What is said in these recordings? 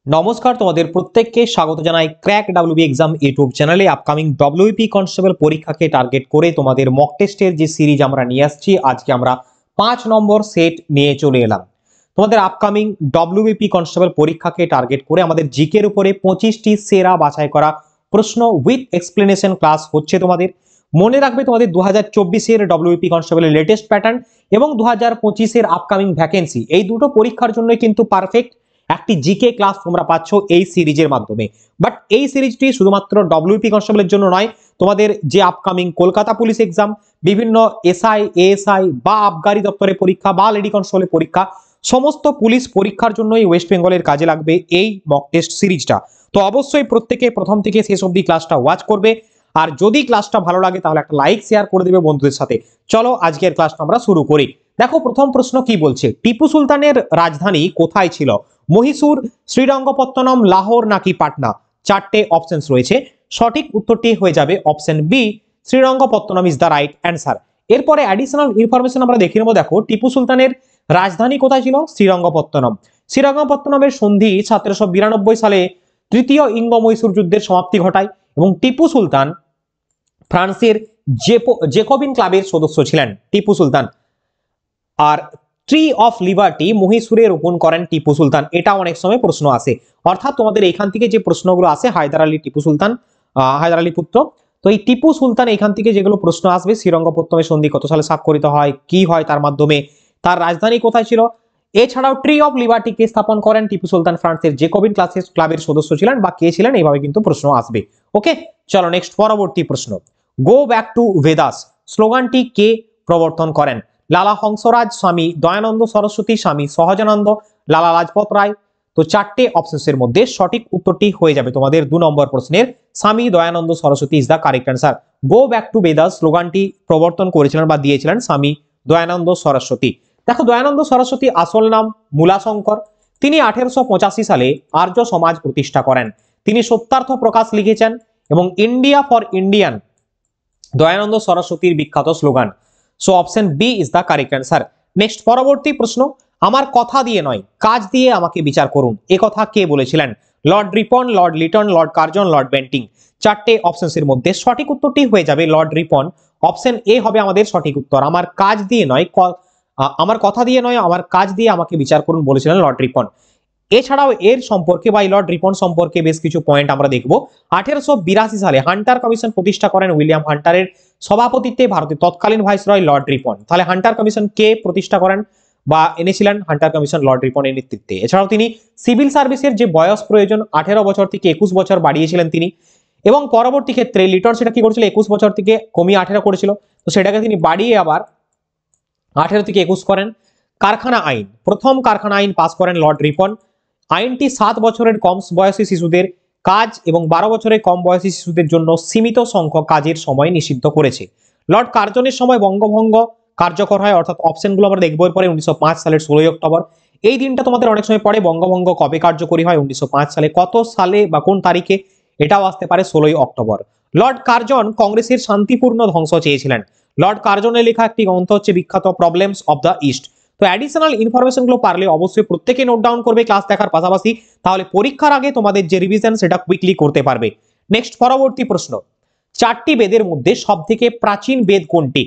নমস্কার, তোমাদের প্রত্যেককে স্বাগত জানাই ক্র্যাক ডাব্লিউবি এক্সাম ইউটিউব চ্যানেলে। আপকামিং ডব্লিউপি কনস্টেবল পরীক্ষাকে টার্গেট করে তোমাদের মক টেস্টের যে সিরিজ আমরা নিয়ে আসছি, আজকে আমরা 5 নম্বর সেট নিয়ে চলে এলাম। তোমাদের আপকামিং ডব্লিউপি কনস্টেবল পরীক্ষাকে টার্গেট করে আমাদের জিকের উপরে 25টি সেরা বাছাই করা প্রশ্ন উইথ এক্সপ্লেনেশন ক্লাস হচ্ছে। তোমাদের মনে রাখবে, তোমাদের 2024-এর ডব্লিউপি কনস্টেবলের লেটেস্ট প্যাটার্ন এবং 2025-এর আপকামিং ভ্যাকেন্সি, এই দুটো পরীক্ষার জন্য কিন্তু পারফেক্ট একটি জিকে ক্লাস তোমরা পাচ্ছ এই সিরিজের মাধ্যমে। বাট এই সিরিজটি শুধুমাত্র ডব্লিউপি কনস্টেবলের জন্য নয়, তোমাদের যে আপকামিং কলকাতা পুলিশ এক্সাম, বিভিন্ন এসআই এএসআই বা আবগারি দপ্তরের পরীক্ষা বা লেডি কনস্টেবলের পরীক্ষা, সমস্ত পুলিশ পরীক্ষার জন্যই ওয়েস্ট বেঙ্গলের কাজে লাগবে এই মক টেস্ট সিরিজটা। তো অবশ্যই প্রত্যেকে প্রথম থেকে শেষ অবধি ক্লাসটা ওয়াচ করবে, আর যদি ক্লাসটা ভালো লাগে তাহলে একটা লাইক শেয়ার করে দেবে বন্ধুদের সাথে। চলো আজকের ক্লাসটা আমরা শুরু করি। দেখো, প্রথম প্রশ্ন কি বলছে, টিপু সুলতানের রাজধানী কোথায় ছিল? মহীশূর, শ্রীরঙ্গপত্তনম, লাহোর নাকি পাটনা? চারটে অপশনস রয়েছে, সঠিক উত্তরটি হয়ে যাবে option B, Srirangapatnam is the right answer. এরপরে অ্যাডিশনাল ইনফরমেশন আমরা দেখে নেবো। দেখো, টিপু সুলতানের রাজধানী কোথায় ছিল? শ্রীরঙ্গপত্তনম। শ্রীরঙ্গপত্তনমের সন্ধি 1792 সালে তৃতীয় ইঙ্গ মহীশূর যুদ্ধের সমাপ্তি ঘটায় এবং টিপু সুলতান ফ্রান্সের জেকোবিন ক্লাবের সদস্য ছিলেন টিপু সুলতান। আর ট্রি অফ লিবার্টি মহীশূরে রোপণ করেন টিপু সুলতান, এটা অনেক সময় প্রশ্ন আসে। অর্থাৎ তোমাদের এখান থেকে যে প্রশ্নগুলো আসে, হায়দার আলী টিপু সুলতান, হায়দার আলী পুত্র, তো এই টিপু সুলতান এখান থেকে যেগুলো প্রশ্ন আসবে, শ্রীরঙ্গপত্তমের সন্ধি কত সালে স্বাক্ষরিত হয়, কি হয় তার মাধ্যমে, তার রাজধানী কোথায় ছিল, এছাড়াও ট্রি অফ লিবার্টিকে স্থাপন করেন টিপু সুলতান, ফ্রান্সের জেকোবিন ক্লাবের সদস্য ছিলেন বা কে ছিলেন, এইভাবে কিন্তু প্রশ্ন আসবে। ওকে, চলো নেক্সট পরবর্তী প্রশ্ন। গো ব্যাক টু ভেদাস স্লোগানটি কে প্রবর্তন করেন? লালা হংসরাজ, স্বামী দয়ানন্দ সরস্বতী, স্বামী সহজানন্দ, লালা লাজপত রায়। তো চারটে অপশনসের মধ্যে সঠিক উত্তরটি হয়ে যাবে তোমাদের 2 নম্বর প্রশ্নের Swami Dayananda Saraswati is the correct answer. Go back to Vedas স্লোগানটি প্রবর্তন করেছিলেন বা দিয়েছিলেন স্বামী দয়ানন্দ সরস্বতী। দেখো, দয়ানন্দ সরস্বতী আসল নাম মূলাশঙ্কর। তিনি 1885 সালে আর্য সমাজ প্রতিষ্ঠা করেন। তিনি সত্যার্থ প্রকাশ লিখেছেন এবং ইন্ডিয়া ফর ইন্ডিয়ান দয়ানন্দ সরস্বতীর বিখ্যাত স্লোগান। So option B is the correct answer. Next পরবর্তী প্রশ্ন, আমার কথা দিয়ে নয় কাজ দিয়ে আমাকে বিচার করুন, এ কথা কে বলেছিলেন? Lord Ripon, Lord Liton, Lord Curzon, Lord Bentinck. চারটে অপশনসের মধ্যে সঠিক উত্তরটি হয়ে যাবে লর্ড রিপন। অপশন এ হবে আমাদের সঠিক উত্তর। আমার কাজ দিয়ে নয়, আমার কথা দিয়ে নয়, আমার কাজ দিয়ে আমাকে বিচার করুন বলেছিলেন লর্ড রিপন। এছাড়াও এর সম্পর্কে বা লর্ড রিপন সম্পর্কে বেশ কিছু পয়েন্ট আমরা দেখব। 1882 সালে হান্টার কমিশন প্রতিষ্ঠা করেন উইলিয়াম হান্টারের সভাপতিত্বে ভারতের তৎকালীন ভাইসরয় লর্ড রিপন। তাহলে হান্টার কমিশন কে প্রতিষ্ঠা করেন বা এনেছিলেন? হান্টার কমিশন লর্ড রিপনের নেতৃত্বে। এছাড়াও তিনি সিভিল সার্ভিসের যে বয়স প্রয়োজন 18 বছর থেকে 21 বছর বাড়িয়েছিলেন তিনি, এবং পরবর্তী ক্ষেত্রে লিটন সেটা কি করেছিল, 21 বছর থেকে কমিয়ে 18 করেছিল, তো সেটাকে তিনি বাড়িয়ে আবার 18 থেকে 21 করেন। কারখানা আইন, প্রথম কারখানা আইন পাস করেন লর্ড রিপন। আইনটি 7 বছরের কম বয়সী শিশুদের কাজ এবং 12 বছরের কম বয়সী শিশুদের জন্য সীমিত সংখ্যক কাজের সময় নিষিদ্ধ করেছে। লর্ড কার্জনের সময় বঙ্গভঙ্গ কার্যকর হয়, অর্থাৎ অপশনগুলো আমরা দেখবো এরপরে। 1905 সালের 16 অক্টোবর এই দিনটা তোমাদের অনেক সময় পড়ে। বঙ্গভঙ্গ কবে কার্যকরী হয়? 1905 সালে। কত সালে বা কোন তারিখে, এটাও আসতে পারে 16 অক্টোবর। লর্ড কার্জন কংগ্রেসের শান্তিপূর্ণ ধ্বংস চেয়েছিলেন। লর্ড কার্জনের লেখা একটি গ্রন্থ হচ্ছে বিখ্যাত প্রবলেমস অফ দ্য ইস্ট। তো অ্যাডিশনাল ইনফরমেশনগুলো পারলে অবশ্যই প্রত্যেকে নোট ডাউন করবে ক্লাস দেখার পাশাপাশি, তাহলে পরীক্ষার আগে তোমাদের যে রিভিশন সেটা কুইকলি করতে পারবে। নেক্সট পরবর্তী প্রশ্ন, চারটি বেদের মধ্যে সবথেকে প্রাচীন বেদ কোনটি?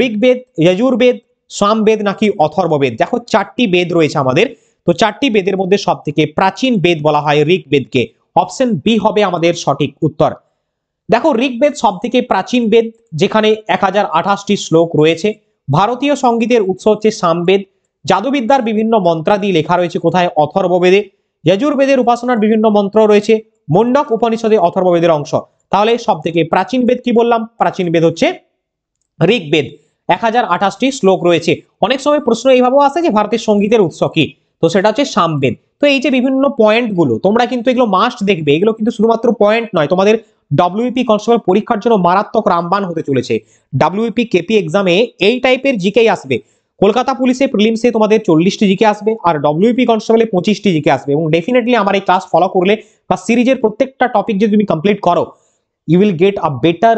ঋগ্বেদ, যজুর্বেদ, সামবেদ নাকি অথর্ববেদ? দেখো, চারটি বেদ রয়েছে আমাদের, তো চারটি বেদের মধ্যে সবথেকে প্রাচীন বেদ বলা হয় ঋগ্বেদকে। অপশন বি হবে আমাদের সঠিক উত্তর। দেখো, ঋগ্বেদ সবথেকে প্রাচীন বেদ, যেখানে 1028টি শ্লোক রয়েছে। ভারতীয় সঙ্গীতের উৎস হচ্ছে সামবেদ। জাদুবিদ্যার বিভিন্ন মন্ত্রাদি লেখা রয়েছে কোথায়? অথর্ববেদে। যজুর্বেদের উপাসনার বিভিন্ন মন্ত্র রয়েছে মুন্ডক উপনিষদে, অথর্ববেদের অংশ। তাহলে সব থেকে প্রাচীন বেদ কি বললাম? প্রাচীন বেদ হচ্ছে ঋগ্বেদ। 1028টি শ্লোক রয়েছে। অনেক সময় প্রশ্ন এইভাবেও আসে যে ভারতের সঙ্গীতের উৎস কি, তো সেটা হচ্ছে সামবেদ। তো এই যে বিভিন্ন পয়েন্টগুলো তোমরা কিন্তু এগুলো মাস্ট দেখবে, এগুলো কিন্তু শুধুমাত্র পয়েন্ট নয়, তোমাদের ডব্লিউপি কনস্টেবল পরীক্ষার জন্য মারাত্মক রামবান হতে চলেছে। ডব্লিউপি কেপি এক্সামে এই টাইপের জিকেই আসবে। কলকাতা পুলিশে প্রিলিমসে তোমাদের 40টি জিকে আসবে, আর ডব্লিউপি কনস্টেবলে 25টি জিকে আসবে। এবং ডেফিনেটলি আমার এই ক্লাস ফলো করলে বা সিরিজের প্রত্যেকটা টপিক যদি তুমি কমপ্লিট করো, you will get a better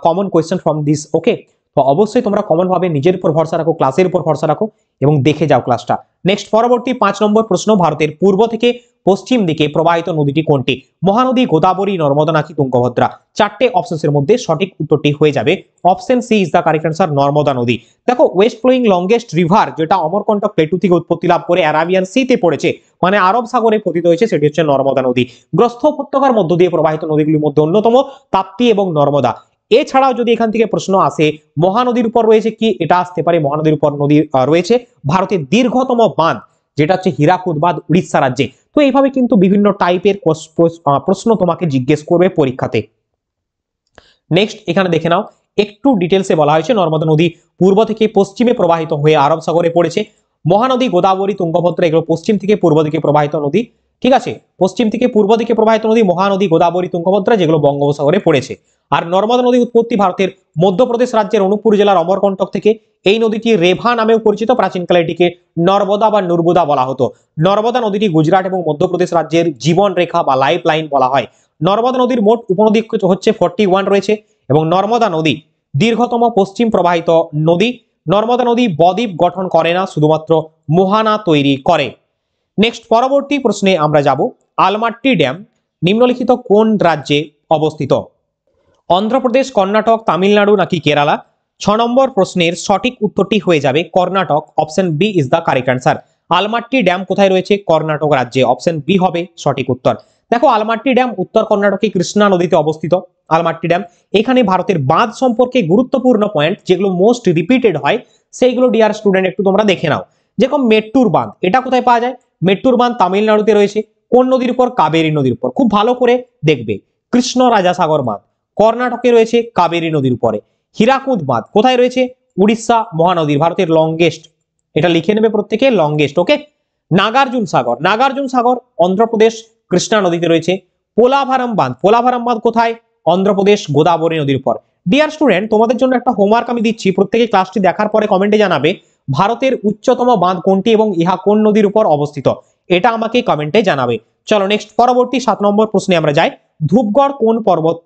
common question from this. Okay, তো অবশ্যই তোমরা কমন ভাবে নিজের উপর ভরসা রাখো, ক্লাসের উপর ভরসা রাখো এবং দেখে যাও ক্লাসটা। নেক্সট পরবর্তী 5 নম্বর প্রশ্ন, ভারতের পূর্ব থেকে পশ্চিম দিকে প্রবাহিত নদীটি কোনটি? মহানদী, গোদাবরী, নর্মদা নাকি তুঙ্গভদ্রা? চারটে অপশনের মধ্যে সঠিক উত্তরটি হয়ে যাবে option C is the correct answer, Narmada নদী। দেখো ওয়েস্ট ফ্লোয়িং লংগেস্ট রিভার যেটা অমরকন্টক প্লেটু থেকে উৎপত্তি লাভ করে অ্যারাবিয়ান সিতে পড়েছে, মানে আরব সাগরে পতিত হয়েছে, সেটি হচ্ছে নর্মদা নদী। গ্রস্থ উপত্যকার মধ্য দিয়ে প্রবাহিত নদীগুলির মধ্যে অন্যতম তাপ্তি এবং নর্মদা। এছাড়াও যদি এখান থেকে প্রশ্ন আসে মহানদীর উপর রয়েছে কি, এটা আসতে পারে মহানদীর উপর নদী রয়েছে ভারতের দীর্ঘতম বাঁধ যেটা হচ্ছে হীরাকুদ বাঁধ উড়িষ্যা রাজ্যে। তো এইভাবে কিন্তু বিভিন্ন টাইপের প্রশ্ন তোমাকে জিজ্ঞেস করবে পরীক্ষাতে। নেক্সট এখানে দেখে নাও, একটু ডিটেলসে বলা হয়েছে নর্মদা নদী পূর্ব থেকে পশ্চিমে প্রবাহিত হয়ে আরব সাগরে পড়েছে। মহানদী, গোদাবরী, তুঙ্গভদ্রা এগুলো পশ্চিম থেকে পূর্ব দিকে প্রবাহিত নদী, ঠিক আছে? পশ্চিম থেকে পূর্ব দিকে প্রবাহিত নদী মহানদী, গোদাবরী, তুঙ্গভদ্রা যেগুলো বঙ্গোপসাগরে পড়েছে। আর নর্মদা নদীর উৎপত্তি ভারতের মধ্যপ্রদেশ রাজ্যের অনুপুর জেলার অমরকন্টক থেকে। এই নদীটি রেভা নামেও পরিচিত, প্রাচীনকালে এটিকে নর্মদা বা নুরবুদা বলা হতো। নর্মদা নদীটি গুজরাট এবং মধ্যপ্রদেশ রাজ্যের জীবন রেখা বা লাইফ লাইন বলা হয়। নর্মদা নদীর মোট উপনদী হচ্ছে 41 রয়েছে এবং নর্মদা নদী দীর্ঘতম পশ্চিম প্রবাহিত নদী। নর্মদা নদী বদ্বীপ গঠন করে না, শুধুমাত্র মোহানা তৈরি করে। নেক্সট পরবর্তী প্রশ্নে আমরা যাব, আলমাট্টি ড্যাম নিম্নলিখিত কোন রাজ্যে অবস্থিত? অন্ধ্রপ্রদেশ, কর্ণাটক, তামিলনাড়ু নাকি কেরালা? 6 নম্বর প্রশ্নের সঠিক উত্তরটি হয়ে যাবে Karnataka, option B is the correct answer. Almatti dam কোথায় রয়েছে? কর্ণাটক রাজ্যে, অপশন বি হবে সঠিক উত্তর। দেখো আলমাট্টি ড্যাম উত্তর কর্ণাটকে কৃষ্ণা নদীতে অবস্থিত। আলমাট্টি ড্যাম এখানে ভারতের বাঁধ সম্পর্কে গুরুত্বপূর্ণ পয়েন্ট যেগুলো মোস্ট রিপিটেড হয় সেইগুলো ডিয়ার স্টুডেন্ট একটু তোমরা দেখে নাও। যেরকম মেট্টুর বাঁধ, এটা কোথায় পাওয়া যায়? মেট্টুর বাঁধ তামিলনাড়ুতে রয়েছে। কোন নদীর উপর? কাবেরী নদীর উপর। খুব ভালো করে দেখবে। কৃষ্ণ রাজা সাগর বাঁধ কর্ণাটকে রয়েছে কাবেরী নদীর উপরে। হীরাকুদ বাঁধ কোথায় রয়েছে? উড়িষ্যা মহানদীর, ভারতের লংগেস্ট, এটা লিখে নেবে প্রত্যেকে, লংগেস্ট। ওকে। নাগার্জুন সাগর, নাগার্জুন সাগর অন্ধ্রপ্রদেশ কৃষ্ণা নদীতে রয়েছে। পোলাভারাম বাঁধ, পোলাভারাম বাঁধ কোথায়? অন্ধ্রপ্রদেশ গোদাবরী নদীর উপর। ডিয়ার স্টুডেন্ট তোমাদের জন্য একটা হোমওয়ার্ক আমি দিচ্ছি, প্রত্যেকে ক্লাসটি দেখার পরে কমেন্টে জানাবে ভারতের উচ্চতম বাঁধ কোনটি এবং ইহা কোন নদীর উপর অবস্থিত, এটা আমাকে কমেন্টে জানাবে। চলো নেক্সট পরবর্তী 7 নম্বর প্রশ্নে আমরা যাই। ধূপগড় কোন পর্বত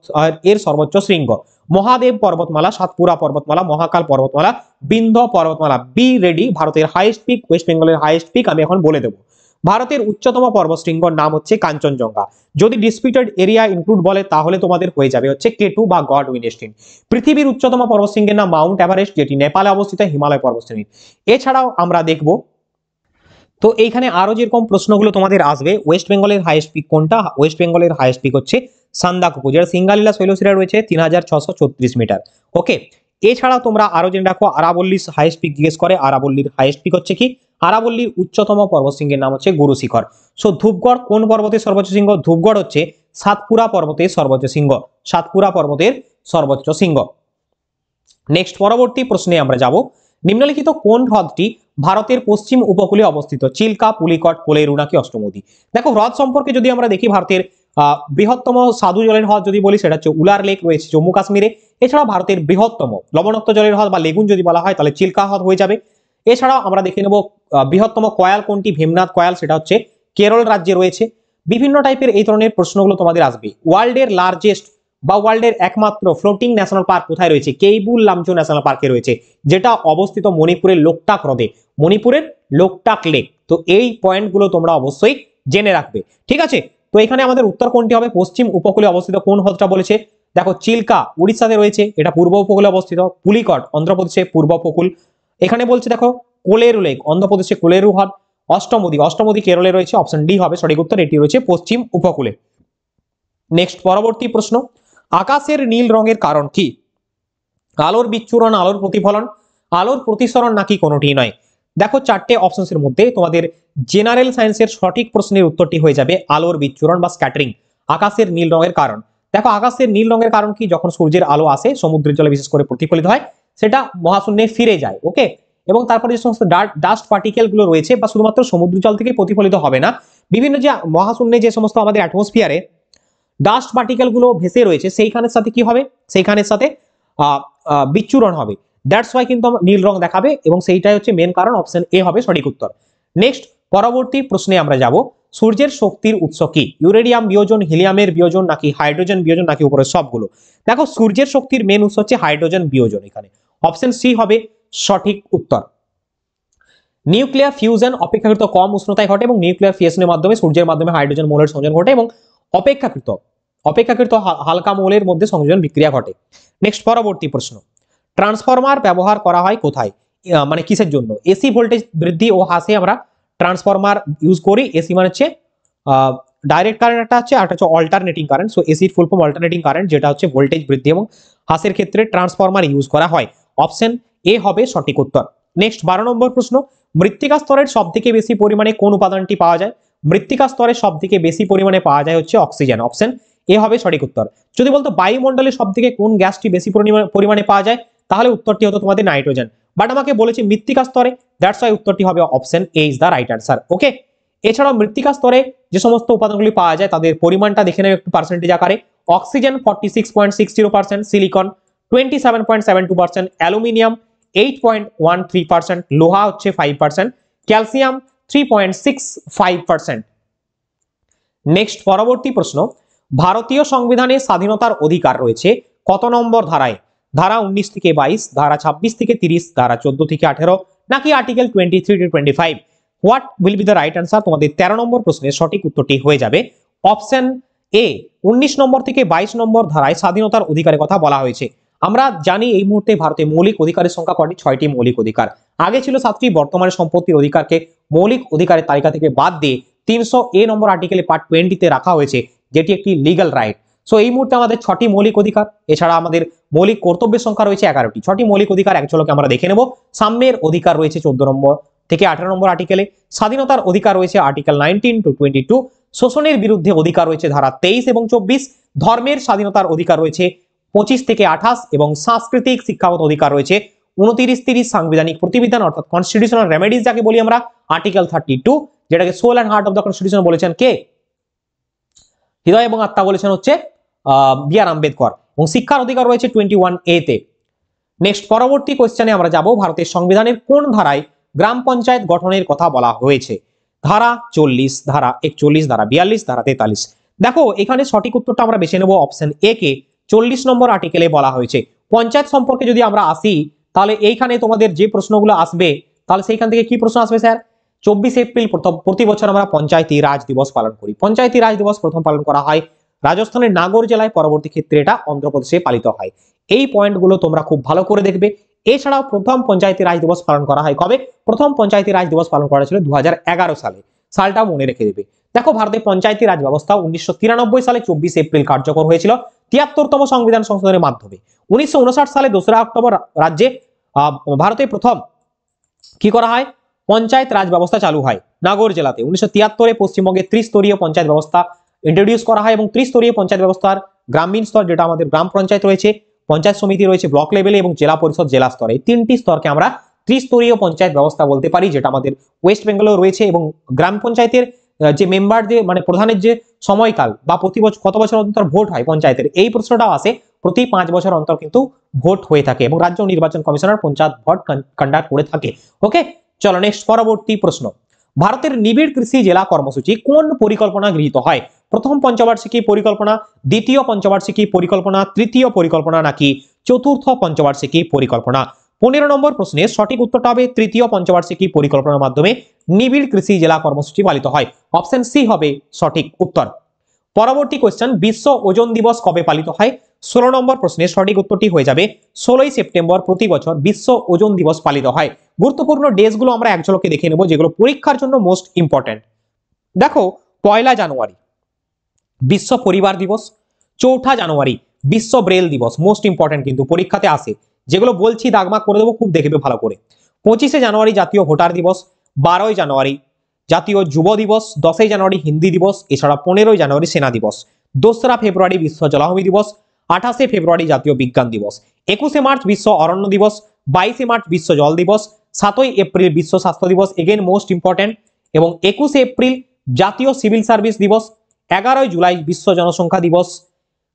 এর সর্বোচ্চ শৃঙ্গ? মহাদেব পর্বতমালা, সাতপুরা পর্বতমালা, মহাকাল পর্বতমালা, বিন্ধ্য পর্বতমালা। বি রেডি, ভারতের হাইয়েস্ট পিক, ওয়েস্ট বেঙ্গলের হাইয়েস্ট পিক আমি এখন বলে দেবো। ভারতের উচ্চতম পর্বতশৃঙ্গর নাম হচ্ছে কাঞ্চনজঙ্ঘা। যদি ডিসপিউটেড এরিয়া ইনক্লুড বলে তাহলে তোমাদের হয়ে যাবে হচ্ছে কেটু বা গড উইনেস্টিন। পৃথিবীর উচ্চতম পর্বতশৃঙ্গের নাম মাউন্ট এভারেস্ট, যেটি নেপালে অবস্থিত, হিমালয় পর্বতশ্রেণী। এছাড়াও আমরা দেখব, তো এইখানে আরো যেরকম প্রশ্নগুলো তোমাদের আসবে, ওয়েস্ট বেঙ্গলের হাইয়েস্ট পিক কোনটা? ওয়েস্ট বেঙ্গলের হাইয়েস্ট পিক হচ্ছে সান্দাকফু, যেটা সিঙ্গালীলা শৈলশিরা রয়েছে 3636 মিটার। ওকে। এছাড়াও তোমরা আরো জেনে রাখো, আরাবল্লীর হাইয়েস্ট পিক জিজ্ঞেস করে, আরাবল্লীর হাইয়েস্ট পিক হচ্ছে কি? আরাবল্লীর উচ্চতম পর্বতশৃঙ্গের নাম হচ্ছে গুরু শিখর। সো ধূপগড় কোন পর্বতের সর্বোচ্চ শৃঙ্গ? ধূপগড় হচ্ছে সাতপুরা পর্বতের সর্বোচ্চ শৃঙ্গ, সাতপুরা পর্বতের সর্বোচ্চ শৃঙ্গ। নেক্সট পরবর্তী প্রশ্নে আমরা যাব, নিম্নলিখিত কোন হ্রদটি ভারতের পশ্চিম উপকূলে অবস্থিত? চিল্কা, পুলিকট, কোলেরু নাকি অষ্টমুদি? দেখো হ্রদ সম্পর্কে যদি আমরা দেখি, ভারতের বৃহত্তম সাধু জলের হ্রদ যদি বলি সেটা হচ্ছে উলার লেক, রয়েছে জম্মু কাশ্মীরে। এছাড়া ভারতের বৃহত্তম লবণাক্ত জলের হ্রদ বা লেগুন যদি বলা হয় তাহলে চিল্কা হ্রদ হয়ে যাবে। এছাড়াও আমরা দেখে নেব বৃহত্তম কয়াল কোনটি? ভীমনাথ কয়াল, সেটা হচ্ছে কেরল রাজ্যে রয়েছে। বিভিন্ন টাইপের এই ধরনের প্রশ্নগুলো তোমাদের আসবে। ওয়ার্ল্ডের লার্জেস্ট বা ওয়ার্ল্ডের একমাত্র ফ্লোটিং ন্যাশনাল পার্ক কোথায় রয়েছে? কেইবুল লামচো ন্যাশনাল পার্কে রয়েছে, যেটা অবস্থিত মণিপুরের লোকটাক হ্রদে, মণিপুরের লোকটাক লেক। তো এই পয়েন্টগুলো তোমরা অবশ্যই জেনে রাখবে, ঠিক আছে? তো এখানে আমাদের উত্তর কোনটি হবে? পশ্চিম উপকূলে অবস্থিত কোন হ্রদটা বলেছে? দেখো চিল্কা উড়িষ্যাতে রয়েছে, এটা পূর্ব উপকূলে অবস্থিত। পুলিকট অন্ধ্রপ্রদেশে পূর্ব উপকূল। এখানে বলছে দেখো কোলেরু লেক অন্ধ্রপ্রদেশে কোলেরু হ্রদ। অষ্টমুদি, অষ্টমুদি কেরলে রয়েছে, অপশন ডি হবে সঠিক উত্তর, এটি রয়েছে পশ্চিম উপকূলে। নেক্সট পরবর্তী প্রশ্ন, আকাশের নীল রঙের কারণ কি? আলোর বিচ্ছুরণ, আলোর প্রতিফলন, আলোর প্রতিসরণ নাকি কোনোটি নয়? দেখো চারটে অপশনসের মধ্যে তোমাদের জেনারেল সায়েন্সের সঠিক প্রশ্নের উত্তরটি হয়ে যাবে আলোর বিচ্ছুরণ বা স্ক্যাটারিং। আকাশের নীল রঙের কারণ, দেখো আকাশের নীল রঙের কারণ কি? যখন সূর্যের আলো আসে সমুদ্রের জলে বিশেষ করে প্রতিফলিত হয়, সেটা মহাশূন্যে ফিরে যায়। ওকে। এবং তারপরে যে সমস্ত ডাস্ট পার্টিকেল গুলো রয়েছে, বা শুধুমাত্র সমুদ্র জল থেকে প্রতিফলিত হবে না, বিভিন্ন যে মহাশূন্যে যে সমস্ত আমাদের অ্যাটমসফিয়ারে ডাস্ট পার্টিকেল গুলো ভেসে রয়েছে সেইখানের সাথে কি হবে? সেইখানের সাথে বিচ্ছুরণ হবে। দ্যাটস ওয়াই কিন্তু নীল রং দেখাবে, এবং সেইটাই হচ্ছে মেন কারণ, অপশন এ হবে সঠিক উত্তর। নেক্সট পরবর্তী প্রশ্নে আমরা যাব, সূর্যের শক্তির উৎস কি? ইউরেনিয়াম বিয়োজন, হিলিয়ামের বিয়োজন নাকি হাইড্রোজেন বিয়োজন নাকি উপরে সবগুলো? দেখো সূর্যের শক্তির মেন উৎস হচ্ছে হাইড্রোজেন বিয়োজন। এখানে অপশন সি হবে সঠিক উত্তর। নিউক্লিয়ার ফিউশন অপেক্ষাকৃত কম উষ্ণতায় ঘটে এবং নিউক্লিয়ার ফিউশনের মাধ্যমে সূর্যের মাধ্যমে হাইড্রোজেন মৌলের সংযোজন ঘটে এবং অপেক্ষাকৃত অপেক্ষাকৃত হালকা মৌলের মধ্যে সংযোজন বিক্রিয়া ঘটে। নেক্সট পরবর্তী প্রশ্ন, ট্রান্সফরমার ব্যবহার করা হয় কোথায়, মানে কিসের জন্য? এসি ভোল্টেজ বৃদ্ধি ও হ্রাসে আমরা ট্রান্সফরমার ইউজ করি। এসি মানে হচ্ছে ডাইরেক্ট কারেন্ট একটা আছে, আর একটা হচ্ছে অল্টারনেটিং কারেন্ট। সো এসির ফুল ফর্ম অল্টারনেটিং কারেন্ট, যেটা হচ্ছে ভোল্টেজ বৃদ্ধি এবং হ্রাসের ক্ষেত্রে ট্রান্সফরমার ইউজ করা হয়। অপশন এ হবে সঠিক উত্তর। নেক্সট 12 নম্বর প্রশ্ন, মৃত্তিকা স্তরের সবথেকে বেশি পরিমাণে কোন উপাদানটি পাওয়া যায়? মৃত্তিকা স্তরে সবথেকে বেশি পরিমাণে পাওয়া যায় হচ্ছে অক্সিজেন। অপশন এ হবে সঠিক উত্তর। যদি বলতো বায়ুমণ্ডলে সবথেকে কোন গ্যাসটি বেশি পরিমাণে পাওয়া যায়, তাহলে উত্তরটি হতো তোমাদের নাইট্রোজেন। বাট আমাকে বলেছে মৃত্তিকা স্তরে, দ্যাটস ওয়াই উত্তরটি হবে option A is the right answer. Okay, এছাড়াও মৃত্তিকা স্তরে যে সমস্ত উপাদানগুলি পাওয়া যায় তাদের পরিমাণটা দেখে নেব একটু পার্সেন্টেজ আকারে। অক্সিজেন 46.60%, সিলিকন 27.72%, অ্যালুমিনিয়াম 8.13%, লোহা হচ্ছে 5%, ক্যালসিয়াম 3.65%। নেক্সট পরবর্তী প্রশ্ন, ভারতীয় সংবিধানে স্বাধীনতার অধিকার রয়েছে কত নম্বর ধারায়? ধারা 19 থেকে 22, ধারা 26 থেকে 30, ধারা 14 থেকে 18, নাকি article 23 to 25? What will be the right answer? তোমাদের 13 নম্বর প্রশ্নের সঠিক উত্তরটি হয়ে যাবে অপশন এ, 19 নম্বর থেকে 22 নম্বর ধারায় স্বাধীনতার অধিকারের কথা বলা হয়েছে। আমরা জানি এই মুহূর্তে ভারতে মৌলিক অধিকারের সংখ্যা কয়টি? 6টি মৌলিক অধিকার। আগে ছিল 7টি, বর্তমানে সম্পত্তির অধিকারকে মৌলিক অধিকারের তালিকা থেকে বাদ দিয়ে 300A নম্বর আর্টিকেলে পার্ট 20-তে রাখা হয়েছে, যেটি একটি লিগ্যাল রাইট। সো এই মুহূর্তে আমাদের 6টি মৌলিক অধিকার, এছাড়া আমাদের মৌলিক কর্তব্যের সংখ্যা রয়েছে 11টি। 6টি মৌলিক অধিকার এক ঝলকে আমরা দেখে নেব। সাম্যের অধিকার রয়েছে 14 নম্বর থেকে 18 নম্বর আর্টিকেলে। স্বাধীনতার অধিকার রয়েছে আর্টিকেল 19 to 22। শোষণের বিরুদ্ধে অধিকার রয়েছে ধারা 23 এবং 24। ধর্মের স্বাধীনতার অধিকার রয়েছে 25 থেকে 28 এবং সাংস্কৃতিক শিক্ষাগত অধিকার রয়েছে 29-30। সাংবিধানিক প্রতিবিধান অর্থাৎ কনস্টিটিউশনাল রেমেডিজ যাকে বলি আমরা, আর্টিকেল 32, যেটাকে soul and heart of the constitution বলেছেন কে? হৃদয় এবং আত্মা বলেছেন হচ্ছে বি.আর. আম্বেদকর। এবং শিক্ষার অধিকার রয়েছে 21A তে। নেক্সট পরবর্তী কোশ্চেনে আমরা যাব, ভারতের সংবিধানের কোন ধারায় গ্রাম পঞ্চায়েত গঠনের কথা বলা হয়েছে? ধারা 40, ধারা 41, ধারা 42, ধারা 43। দেখো এখানে সঠিক উত্তরটা আমরা বেছে নেব অপশন এ কে। 40 নম্বর আর্টিকেলে বলা হয়েছে। পঞ্চায়েত সম্পর্কে যদি আমরা আসি, তাহলে এইখানে তোমাদের যে প্রশ্নগুলো আসবে, তাহলে সেইখান থেকে কি প্রশ্ন আসবে স্যার? 24 এপ্রিল প্রতি বছর আমরা পঞ্চায়েতি রাজ দিবস পালন করি। পঞ্চায়েতি রাজ দিবস প্রথম পালন করা হয় রাজস্থানের নাগর জেলায়, পরবর্তী ক্ষেত্রে এটা অন্ধ্রপ্রদেশে পালিত হয়। এই পয়েন্টগুলো তোমরা খুব ভালো করে দেখবে। এছাড়াও প্রথম পঞ্চায়েতি রাজ দিবস পালন করা হয় কবে? প্রথম পঞ্চায়েতি রাজ দিবস পালন করা ছিল 2011 সালে। সালটা মনে রেখে দেবে। দেখো ভারতের পঞ্চায়েতি রাজ ব্যবস্থা 1993 সালে 24 এপ্রিল কার্যকর হয়েছিল 73তম সংবিধান সংশোধনের মাধ্যমে। 1959 সালে 2রা অক্টোবর রাজ্যে ভারতে প্রথম কি করা হয়? পঞ্চায়েত রাজ ব্যবস্থা চালু হয় নাগর জেলাতে। 1973-এ পশ্চিমবঙ্গে ত্রিস্তরীয় পঞ্চায়েত ব্যবস্থা ইন্ট্রোডিউস করা হয় এবং ত্রিস্তরীয় পঞ্চায়েত ব্যবস্থার গ্রামীণ স্তর, যেটা আমাদের গ্রাম পঞ্চায়েত রয়েছে, পঞ্চায়েত সমিতি রয়েছে ব্লক লেভেলে এবং জেলা পরিষদ জেলা স্তরে, 3টি স্তরকে আমরা ত্রিস্তরীয় পঞ্চায়েত ব্যবস্থা বলতে পারি, যেটা আমাদের ওয়েস্ট বেঙ্গলেও রয়েছে। এবং গ্রাম পঞ্চায়েতের যে মেম্বার, যে মানে প্রধানের যে সময়কাল বা প্রতি বছর কত বছর অন্তর ভোট হয় পঞ্চায়েতের, এই প্রশ্নটাও আসে। প্রতি 5 বছর অন্তর কিন্তু ভোট হয়ে থাকে এবং রাজ্য নির্বাচন কমিশনার পঞ্চায়েত ভোট কন্ডাক্ট করে থাকে। ওকে, চলো নেক্সট পরবর্তী প্রশ্ন, ভারতের নিবিড় কৃষি জেলা কর্মসূচি কোন পরিকল্পনা গৃহীত হয়? প্রথম পঞ্চবার্ষিকী পরিকল্পনা, দ্বিতীয় পঞ্চবার্ষিকী পরিকল্পনা, তৃতীয় পরিকল্পনা, নাকি চতুর্থ পঞ্চবার্ষিকী পরিকল্পনা? 15 নম্বর প্রশ্নের সঠিক উত্তরটা হবে তৃতীয় পঞ্চবার্ষিকী পরিকল্পনার মাধ্যমে নিবিড় কৃষি জেলা কর্মসূচি পালিত হয়। অপশন সি হবে সঠিক উত্তর। পরবর্তী কোশ্চেন, বিশ্ব ওজন দিবস কবে পালিত হয়? 16 নম্বর প্রশ্নের সঠিক উত্তরটি হয়ে যাবে 16ই সেপ্টেম্বর প্রতি বছর বিশ্ব ওজন দিবস পালিত হয়। গুরুত্বপূর্ণ ডেজগুলো আমরা এক ঝলকে দেখে নেব, যেগুলো পরীক্ষার জন্য মোস্ট ইম্পর্টেন্ট। দেখো 1 জানুয়ারি বিশ্ব পরিবার দিবস, 4 জানুয়ারি বিশ্ব ব্রেল দিবস, মোস্ট ইম্পর্টেন্ট কিন্তু পরীক্ষাতে আসে। যেগুলো বলছি দাগমার্ক করে দেবো, খুব দেখবে ভালো করে। 25 জানুয়ারি জাতীয় ভোটার দিবস, 12 জানুয়ারি জাতীয় যুব দিবস, 10 জানুয়ারি হিন্দি দিবস, এছাড়া 15 জানুয়ারি সেনা দিবস, 2রা ফেব্রুয়ারি বিশ্ব জলাভূমি দিবস, 28 ফেব্রুয়ারি জাতীয় বিজ্ঞান দিবস, 21 মার্চ বিশ্ব অরণ্য দিবস, 22 মার্চ বিশ্ব জল দিবস, 7 এপ্রিল বিশ্ব স্বাস্থ্য দিবস, এগেন মোস্ট ইম্পর্টেন্ট, এবং 21 এপ্রিল জাতীয় সিভিল সার্ভিস দিবস, 11 জুলাই বিশ্ব জনসংখ্যা দিবস,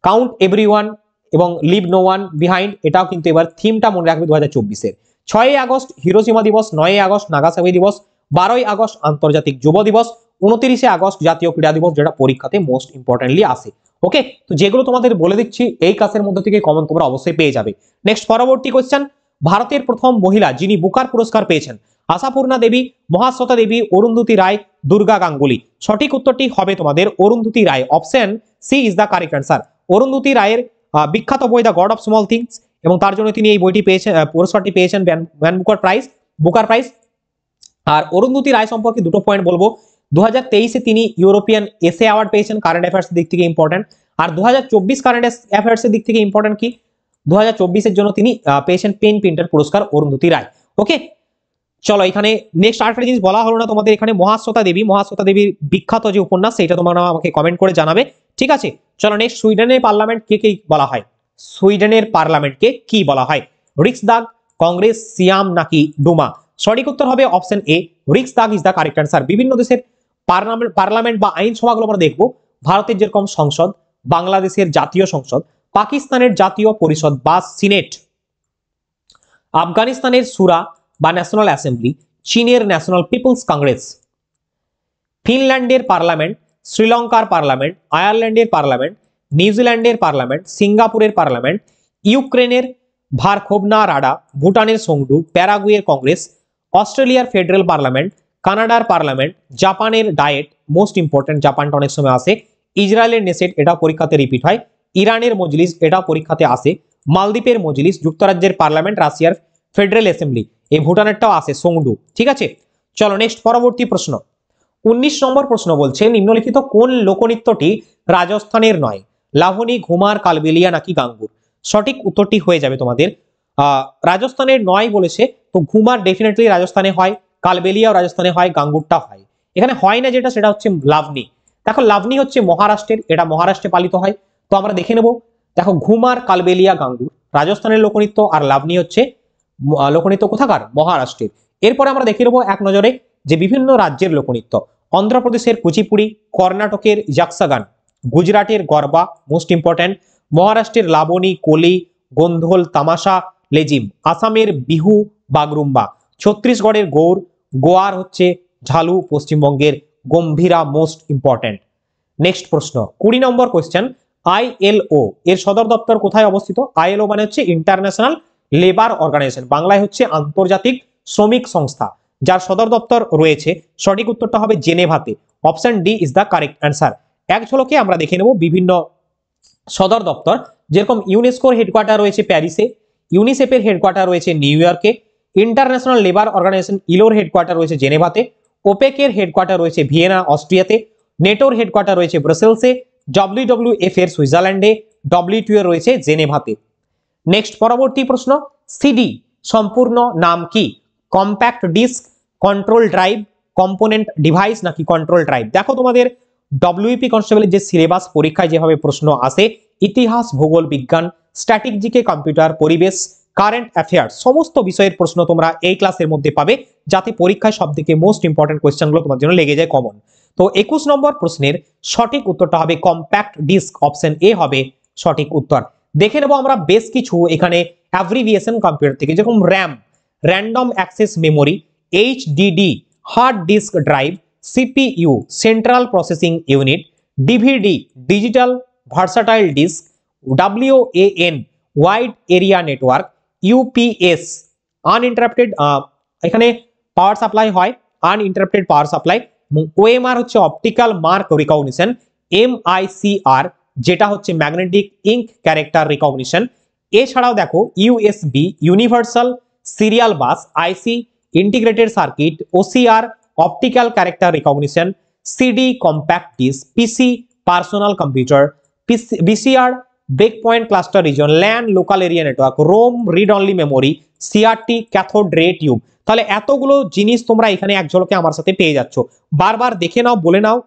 কাউন্ট এভরিওয়ান এবং লিভ নো ওয়ান বিহাইন্ড, এটাও কিন্তু এবার থিমটা মনে রাখবে 2024-এর। 6 আগস্ট হিরোশিমা দিবস, 9 আগস্ট নাগাসাকি দিবস, 12 আগস্ট আন্তর্জাতিক যুব দিবস, 29 আগস্ট জাতীয় ক্রীড়া দিবস, যেটা পরীক্ষাতে মোস্ট ইম্পর্টেন্টলি আসে। ওকে, তো যেগুলো তোমাদের বলে দিচ্ছি এই ক্লাসের মধ্যে থেকে কমন তোমরা অবশ্যই পেয়ে যাবে। নেক্সট পরবর্তী কোশ্চেন, ভারতের প্রথম মহিলা যিনি বুকার পুরস্কার পেয়েছেন? আশাপূর্ণা দেবী, মহাশ্বেতা দেবী, অরুন্ধতী রায়, দুর্গা গাঙ্গুলি। সঠিক উত্তরটি হবে তোমাদের Arundhati Roy. Option C is the correct answer. Arundhati রায়ের বিখ্যাত বই The God of Small Things, এবং তার জন্য তিনি এই বইটি পেয়েছেন, পুরস্কারটি পেয়েছেন ভ্যান বুকার প্রাইজ। আর অরুন্ধতী রায় সম্পর্কে দুটো পয়েন্ট বলবো। 2023-এ তিনি ইউরোপিয়ান এসে অ্যাওয়ার্ড পেয়েছেন, কারেন্ট অ্যাফেয়ার্স দিক থেকে ইম্পর্টেন্ট। আর 2024 কারেন্ট অ্যাফেয়ার্সের দিক থেকে ইম্পর্টেন্ট কি, 2024-এর জন্য তিনি পেয়েছেন পেন প্রিন্টার পুরস্কার অরুন্ধতী রায়। ওকে, চলো এখানে নেক্সট আরেকটা জিনিস বলা হলো না তোমাদের, এখানে মহাশ্বেতা দেবীর বিখ্যাত যে উপন্যাস সেটা তোমরা আমাকে কমেন্ট করে জানাবে, ঠিক আছে। চলো নেক্সট, সুইডেনের পার্লামেন্টকে কি বলা হয়? সুইডেনের পার্লামেন্টকে কি বলা হয়? রিক্সদাগ, কংগ্রেস, সিয়াম নাকি ডুমা? সঠিক উত্তর হবে option A, Riksdag is the correct answer. বিভিন্ন দেশের পার্লামেন্ট বা আইনসভাগুলো আমরা দেখবো, ভারতের যেরকম সংসদ, বাংলাদেশের জাতীয় সংসদ, পাকিস্তানের জাতীয় পরিষদ বা সিনেট, আফগানিস্তানের সুরা বা ন্যাশনাল অ্যাসেম্বলি, চীনের ন্যাশনাল পিপলস কংগ্রেস, ফিনল্যান্ডের পার্লামেন্ট, শ্রীলঙ্কার পার্লামেন্ট, আয়ারল্যান্ডের পার্লামেন্ট, নিউজিল্যান্ডের পার্লামেন্ট, সিঙ্গাপুরের পার্লামেন্ট, ইউক্রেনের ভারখোভনা রাডা, ভুটানের সংডু, প্যারাগুয়ের কংগ্রেস, অস্ট্রেলিয়ার ফেডারেল পার্লামেন্ট, কানাডার পার্লামেন্ট, জাপানের ডায়েট, মোস্ট ইম্পর্টেন্ট, জাপানটা অনেক সময় আসে, ইসরায়েলের নেসেট, এটা পরীক্ষাতে রিপিট হয়, ইরানের মজলিস, এটা পরীক্ষাতে আসে, মালদ্বীপের মজলিস, যুক্তরাজ্যের পার্লামেন্ট, রাশিয়ার ফেডারেল অ্যাসেম্বলি, এই ভুটানেরটাও আসে সংডু, ঠিক আছে। চলো নেক্সট পরবর্তী প্রশ্ন, 19 নম্বর প্রশ্ন বলছে, নিম্নলিখিত কোন লোকনৃত্যটি রাজস্থানের নয়? লাভনী, ঘুমার, কালবেলিয়া নাকি গাঙ্গুর? সঠিক উত্তরটি হয়ে যাবে তোমাদের রাজস্থানের নয় বলেছে, তো ঘুমার ডেফিনেটলি রাজস্থানে হয়, কালবেলিয়াও রাজস্থানে হয়, গাঙ্গুরটা হয়। এখানে হয় না যেটা, সেটা হচ্ছে লাভনী। দেখো লাভনী হচ্ছে মহারাষ্ট্রের, এটা মহারাষ্ট্রে পালিত হয়, তো আমরা দেখে নেব। দেখো ঘুমার, কালবেলিয়া, গাঙ্গুর রাজস্থানের লোকনৃত্য, আর লাভনী হচ্ছে লোকনৃত্য কোথাকার? মহারাষ্ট্রের। এরপরে আমরা দেখে নেবো এক নজরে যে বিভিন্ন রাজ্যের লোকনৃত্য, অন্ধ্রপ্রদেশের কুচিপুড়ি, কর্ণাটকের যাক্সাগান, গুজরাটের গরবা, মোস্ট ইম্পর্টেন্ট, মহারাষ্ট্রের লাবণী, কোলি, গোন্ধল, তামাশা, লেজিম, আসামের বিহু, বাগরুম্বা, ছত্তিশগড়ের গৌর, গোয়ার হচ্ছে ঝালু, পশ্চিমবঙ্গের গম্ভীরা, মোস্ট ইম্পর্টেন্ট। নেক্সট প্রশ্ন 20 নম্বর কোয়েশ্চেন, আইএলও এর সদর দপ্তর কোথায় অবস্থিত? আইএলও মানে হচ্ছে ইন্টারন্যাশনাল লেবার অর্গানাইজেশন, বাংলায় হচ্ছে আন্তর্জাতিক শ্রমিক সংস্থা, যার সদর দপ্তর রয়েছে। সঠিক উত্তরটা হবে জেনেভাতে। Option D is the correct answer. এক ঝলকে আমরা দেখে নেব বিভিন্ন সদর দপ্তর, যেরকম ইউনেস্কোর হেডকোয়ার্টার রয়েছে প্যারিসে, ইউনিসেফের হেডকোয়ার্টার রয়েছে নিউ ইয়র্কে, ইন্টারন্যাশনাল লেবার অর্গানাইজেশন ইলোর হেডকোয়ার্টার রয়েছে জেনেভাতে, ওপেকের হেডকোয়ার্টার রয়েছে ভিয়েনা অস্ট্রিয়াতে, নেটোর হেডকোয়ার্টার রয়েছে ব্রাসেলসে, WWF এর সুইজারল্যান্ডে, WTO এর রয়েছে জেনেভাতে। নেক্সট পরবর্তী প্রশ্ন, সিডি সম্পূর্ণ নাম কি? Compact disc, control drive, component device নাকি কন্ট্রোল ড্রাইভ? দেখো তোমাদের ডব্লিউপি কনস্টেবলের যে সিলেবাস, পরীক্ষায় যেভাবে প্রশ্ন আসে, ইতিহাস, ভূগোল, বিজ্ঞান, স্ট্যাটিক জিকে, কম্পিউটার, পরিবেশ, কারেন্ট অ্যাফেয়ার্স, সমস্ত বিষয়ের প্রশ্ন তোমরা এই ক্লাসের মধ্যে পাবে, যাতে পরীক্ষায় সবথেকে মোস্ট ইম্পর্টেন্ট কোয়েশ্চেনগুলো তোমার জন্য লেগে যায় কমন। তো 21 নম্বর প্রশ্নের সঠিক উত্তরটা হবে কম্প্যাক্ট ডিস্ক, অপশন এ হবে সঠিক উত্তর। দেখে নেব আমরা বেশ কিছু এখানে অ্যাব্রিভিয়েশন কম্পিউটার থেকে, যেরকম RAM, random access memory, HDD, hard disk drive, CPU, central processing unit, DVD, digital versatile disc, WAN, wide area network, UPS, uninterrupted, এখানে পাওয়ার সাপ্লাই হয়, আনইন্টারাপ্টেড পাওয়ার সাপ্লাই, এবং OMR হচ্ছে অপটিক্যাল মার্ক রিকগনিশন, MICR যেটা হচ্ছে magnetic ink character recognition. এছাড়াও দেখো USB, universal serial bus, IC, integrated circuit, OCR, optical character recognition, CD, compact disc, PC, personal computer, BCR, break point cluster reason, LAN, local area network, ROM, read only memory, CRT, cathode ray tube. তাহলে এতগুলো জিনিস তোমরা এখানে এক ঝলকে আমার সাথে পেয়ে যাচ্ছ, বারবার দেখে নাও, বলে নাও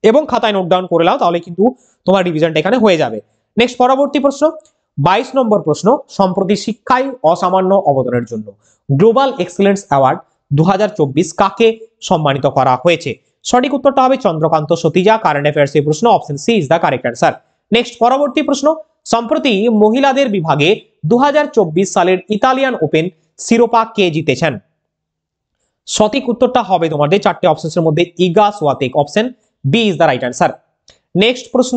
এবং খাতায় নোট ডাউন করে নাও, তাহলে কিন্তু তোমার রিভিশনটা এখানে হয়ে যাবে। নেক্সট পরবর্তী প্রশ্ন 22 নম্বর প্রশ্ন, সম্প্রতি শিক্ষায় অসামান্য অবদানের জন্য গ্লোবাল এক্সেলেন্স অ্যাওয়ার্ড 2024 কাকে সম্মানিত করা হয়েছে? সঠিক উত্তরটা হবে চন্দ্রকান্ত সতীজা। কারেন্ট অ্যাফেয়ার্স এর প্রশ্ন, option C is the correct answer. Next পরবর্তী প্রশ্ন, সম্প্রতি মহিলাদের বিভাগে 2024 সালের ইতালিয়ান ওপেন শিরোপা কে জিতেছেন? সঠিক উত্তরটা হবে তোমাদের চারটে অপশনের মধ্যে Iga Swiatek. Option B is the right answer. Next প্রশ্ন,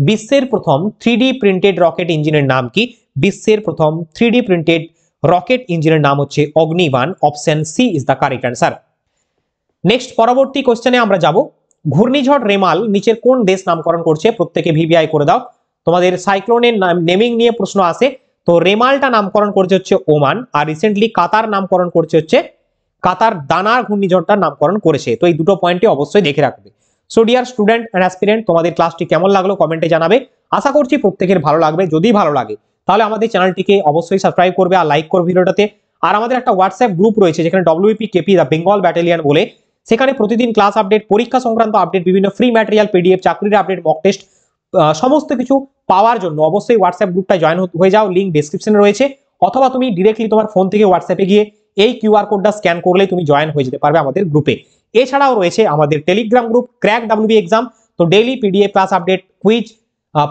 বিশ্বের প্রথম 3D প্রিন্টেড রকেট ইঞ্জিনের নাম কি? বিশ্বের প্রথম 3D প্রিন্টেড রকেট ইঞ্জিনের নাম হচ্ছে Agnibaan. Option C is the correct answer. Next পরবর্তী কোশ্চেনে আমরা যাব, ঘূর্ণিঝড় রেমাল নিচের কোন দেশ নামকরণ করছে? প্রত্যেকে ভিভিআই করে দাও। তোমাদের সাইক্লোনের নেমিং নিয়ে প্রশ্ন আসে, তো রেমালটা নামকরণ করছে হচ্ছে ওমান, আর রিসেন্টলি কাতার নামকরণ করছে হচ্ছে কাতার দানার ঘূর্ণিঝড়টার নামকরণ করেছে। তো এই দুটো পয়েন্টে অবশ্যই দেখে রাখবে। So dear student and aspirant, তোমাদের ক্লাসটি কেমন লাগলো কমেন্টে জানাবে। আশা করছি প্রত্যেকের ভালো লাগবে। যদি ভালো লাগে তাহলে আমাদের চ্যানেলটিকে অবশ্যই সাবস্ক্রাইব করবে আর লাইক করবে ভিডিওটাতে। আর আমাদের একটা হোয়াটসঅ্যাপ গ্রুপ রয়েছে যেখানে WP KP the Bengal battalion বলে, সেখানে প্রতিদিন ক্লাস আপডেট, পরীক্ষা সংক্রান্ত আপডেট, বিভিন্ন ফ্রি ম্যাটেরিয়াল, পিডিএফ, চাকরির আপডেট, মক টেস্ট, সমস্ত কিছু পাওয়ার জন্য অবশ্যই হোয়াটসঅ্যাপ গ্রুপটা জয়েন হয়ে যাও। লিঙ্ক ডেসক্রিপশনে রয়েছে, অথবা তুমি ডিরেক্টলি তোমার ফোন থেকে হোয়াটসঅ্যাপে গিয়ে এই কিউআর কোডটা স্ক্যান করলে তুমি জয়েন হয়ে যেতে পারবে আমাদের গ্রুপে। এছাড়াও রয়েছে আমাদের Telegram group crack WB exam. তো daily PDF, class update, quiz,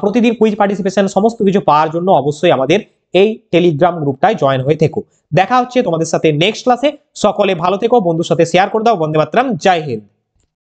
প্রতিদিন কুইজ পার্টিসিপেশন, সমস্ত কিছু পাওয়ার জন্য অবশ্যই আমাদের এই টেলিগ্রাম গ্রুপটায় জয়েন হয়ে থেকো। দেখা হচ্ছে তোমাদের সাথে নেক্সট ক্লাসে। সকলে ভালো থেকো, বন্ধুর সাথে শেয়ার করে দাও। বন্দে মাতরম, জয় হিন্দ।